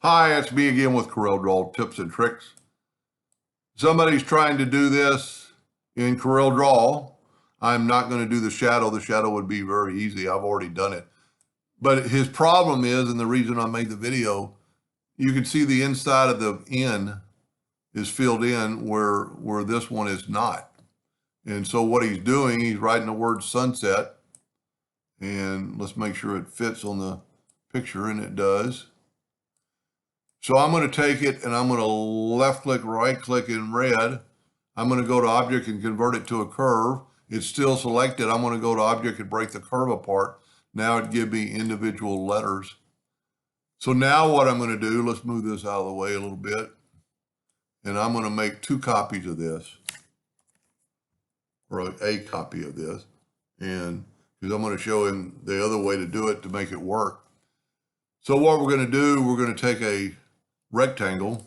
Hi, it's me again with CorelDraw tips and tricks. Somebody's trying to do this in CorelDraw. I'm not going to do the shadow. The shadow would be very easy. I've already done it. But his problem is, and the reason I made the video, you can see the inside of the N is filled in where this one is not. And so what he's doing, he's writing the word sunset. And let's make sure it fits on the picture, and it does. So I'm going to take it and I'm going to left click, right click in red. I'm going to go to object and convert it to a curve. It's still selected. I'm going to go to object and break the curve apart. Now it gives me individual letters. So now what I'm going to do, let's move this out of the way a little bit. And I'm going to make two copies of this, or a copy of this. And because I'm going to show him the other way to do it to make it work. So what we're going to do, we're going to take a rectangle,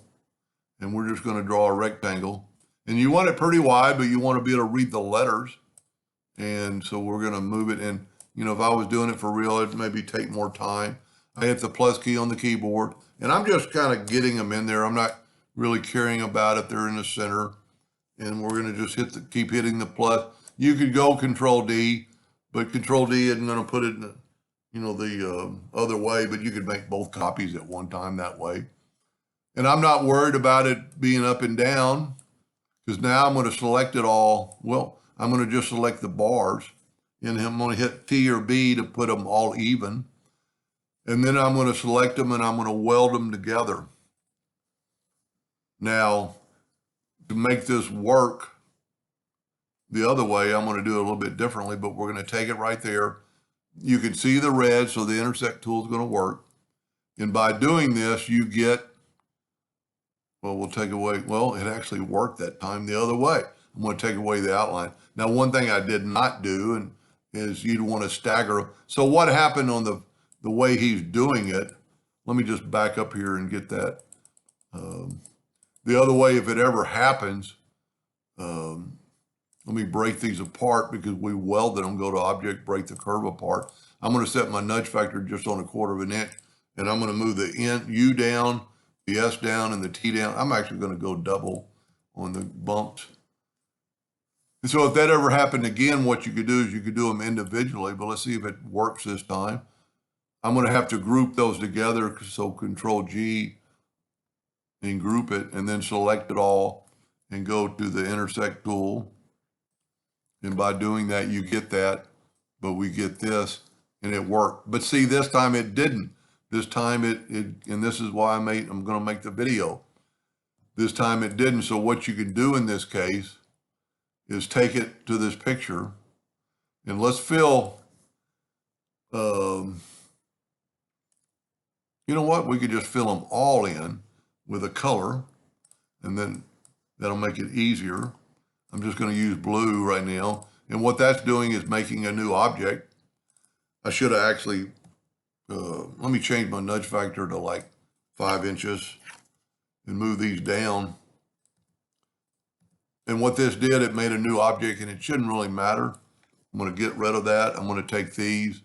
and we're just going to draw a rectangle. And you want it pretty wide, but you want to be able to read the letters. And so we're going to move it. And, you know, if I was doing it for real, it'd maybe take more time. I hit the plus key on the keyboard, and I'm just kind of getting them in there. I'm not really caring about if they're in the center. And we're going to just keep hitting the plus. You could go Control D, but Control D isn't going to put it in the other way, but you could make both copies at one time that way. And I'm not worried about it being up and down, because now I'm going to select it all. Well, I'm going to just select the bars, and I'm going to hit T or B to put them all even. And then I'm going to select them and I'm going to weld them together. Now, to make this work the other way, I'm going to do it a little bit differently, but we're going to take it right there. You can see the red, so the intersect tool is going to work. And by doing this, you get, well, we'll take away, well, it actually worked that time the other way. I'm going to take away the outline. Now, one thing I did not do is you'd want to stagger. So what happened on the way he's doing it, let me just back up here and get that. The other way, if it ever happens, let me break these apart because we welded them. Go to object, break the curve apart. I'm going to set my nudge factor just on 1/4 of an inch, and I'm going to move the U down, the S down, and the T down. I'm actually going to go double on the bumps. And so if that ever happened again, what you could do is you could do them individually, but let's see if it works this time. I'm going to have to group those together, so Control G and group it, and then select it all and go to the intersect tool. And by doing that, you get that, but we get this, and it worked. But see, this time it didn't. This time and this is why I'm going to make the video. This time it didn't. So what you can do in this case is take it to this picture, and let's fill, you know what? We could just fill them all in with a color, and then that'll make it easier. I'm just going to use blue right now. And what that's doing is making a new object. I should have actually, let me change my nudge factor to like 5 inches and move these down. And what this did, it made a new object, and it shouldn't really matter. I'm going to get rid of that. I'm going to take these.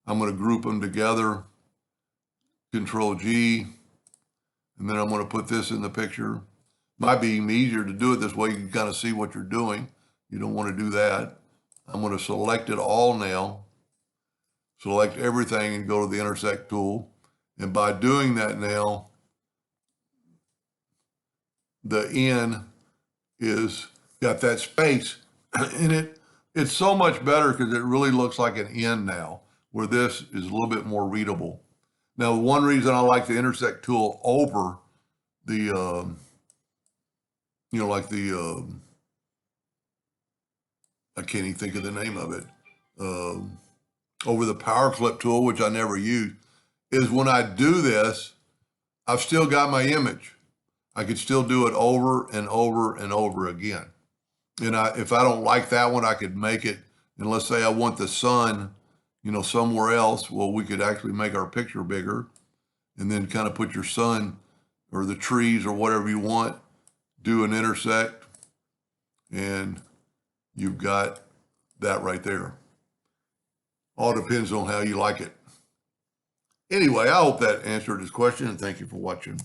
I'm going to group them together. Control G. And then I'm going to put this in the picture. Might be easier to do it this way. You can kind of see what you're doing. You don't want to do that. I'm going to select it all now. Select everything and go to the intersect tool. And by doing that now, the N is got that space. And it's so much better because it really looks like an N now, where this is a little bit more readable. Now, one reason I like the intersect tool over the, I can't even think of the name of it, over the power clip tool, which I never use, is when I do this, I've still got my image. I could still do it over and over and over again. And if I don't like that one, I could make it, and let's say I want the sun, somewhere else. Well, we could actually make our picture bigger and then kind of put your sun or the trees or whatever you want, do an intersect, and you've got that right there. All depends on how you like it. Anyway, I hope that answered his question, and thank you for watching.